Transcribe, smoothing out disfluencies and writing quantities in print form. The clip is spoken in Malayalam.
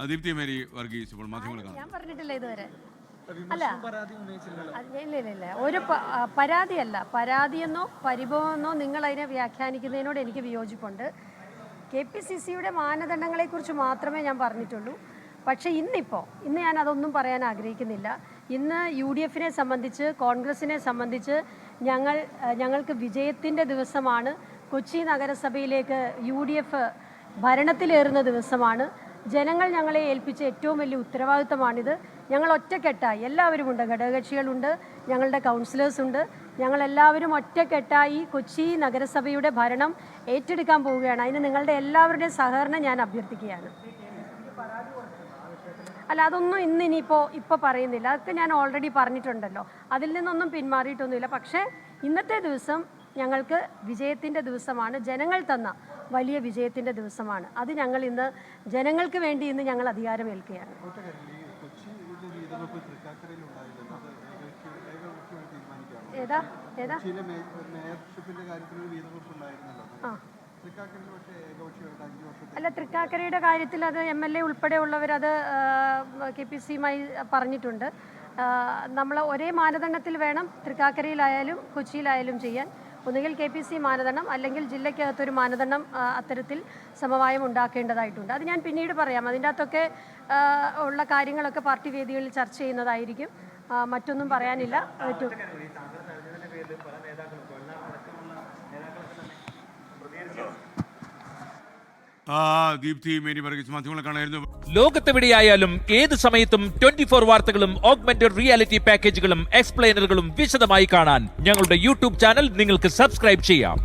ദീപ്തി മേരി വർഗീസ് ഇപ്പോൾ മാധ്യമങ്ങൾ ഞാൻ പറഞ്ഞിട്ടില്ല ഇതുവരെ. അല്ല ഇല്ല ഒരു പരാതിയല്ല, പരാതിയെന്നോ പരിഭവമെന്നോ നിങ്ങൾ അതിനെ വ്യാഖ്യാനിക്കുന്നതിനോട് എനിക്ക് വിയോജിപ്പുണ്ട്. KPCCയുടെ മാനദണ്ഡങ്ങളെക്കുറിച്ച് മാത്രമേ ഞാൻ പറഞ്ഞിട്ടുള്ളൂ. പക്ഷേ ഇന്ന് ഞാൻ അതൊന്നും പറയാൻ ആഗ്രഹിക്കുന്നില്ല. ഇന്ന് UDFനെ സംബന്ധിച്ച്, കോൺഗ്രസിനെ സംബന്ധിച്ച് ഞങ്ങൾക്ക് വിജയത്തിൻ്റെ ദിവസമാണ്. കൊച്ചി നഗരസഭയിലേക്ക് UDF ഭരണത്തിലേറുന്ന ദിവസമാണ്. ജനങ്ങൾ ഞങ്ങളെ ഏൽപ്പിച്ച ഏറ്റവും വലിയ ഉത്തരവാദിത്തമാണിത്. ഞങ്ങൾ ഒറ്റക്കെട്ടായി എല്ലാവരുമുണ്ട്, ഘടകകക്ഷികളുണ്ട്, ഞങ്ങളുടെ കൗൺസിലേഴ്സ് ഉണ്ട്, ഞങ്ങളെല്ലാവരും ഒറ്റക്കെട്ടായി കൊച്ചി നഗരസഭയുടെ ഭരണം ഏറ്റെടുക്കാൻ പോവുകയാണ്. അതിന് നിങ്ങളുടെ എല്ലാവരുടെയും സഹകരണം ഞാൻ അഭ്യർത്ഥിക്കുകയാണ്. അല്ല, അതൊന്നും ഇനിയിപ്പോൾ പറയുന്നില്ല. അതൊക്കെ ഞാൻ ഓൾറെഡി പറഞ്ഞിട്ടുണ്ടല്ലോ. അതിൽ നിന്നൊന്നും പിന്മാറിയിട്ടൊന്നുമില്ല. പക്ഷേ ഇന്നത്തെ ദിവസം ഞങ്ങൾക്ക് വിജയത്തിൻ്റെ ദിവസമാണ്. ജനങ്ങൾ തന്ന വലിയ വിജയത്തിൻ്റെ ദിവസമാണ്. അത് ഞങ്ങൾ ഇന്ന് ജനങ്ങൾക്ക് വേണ്ടി ഇന്ന് ഞങ്ങൾ അധികാരമേൽക്കുകയാണ്. ഏതാ അല്ല, തൃക്കാക്കരയുടെ കാര്യത്തിൽ അത് MLA ഉൾപ്പെടെയുള്ളവർ അത് KPCയുമായി പറഞ്ഞിട്ടുണ്ട്. നമ്മൾ ഒരേ മാനദണ്ഡത്തിൽ വേണം തൃക്കാക്കരയിലായാലും കൊച്ചിയിലായാലും ചെയ്യാൻ. ഒന്നുകിൽ KPC മാനദണ്ഡം, അല്ലെങ്കിൽ ജില്ലയ്ക്കകത്തൊരു മാനദണ്ഡം അത്തരത്തിൽ സമവായം ഉണ്ടാക്കേണ്ടതായിട്ടുണ്ട്. അത് ഞാൻ പിന്നീട് പറയാം. അതിൻ്റെ അകത്തൊക്കെ ഉള്ള കാര്യങ്ങളൊക്കെ പാർട്ടി വേദികളിൽ ചർച്ച ചെയ്യുന്നതായിരിക്കും. മറ്റൊന്നും പറയാനില്ല. ദീപ്തി മേരി വർഗീസ് മാധ്യമങ്ങളെ കാണായിരുന്നു. ലോകത്തെവിടെയായാലും ഏത് സമയത്തും 24 വാർത്തകളും ഓഗ്മെന്റഡ് റിയാലിറ്റി പാക്കേജുകളും എക്സ്പ്ലെയിനറുകളും വിശദമായി കാണാൻ ഞങ്ങളുടെ YouTube ചാനൽ നിങ്ങൾക്ക് സബ്സ്ക്രൈബ് ചെയ്യാം.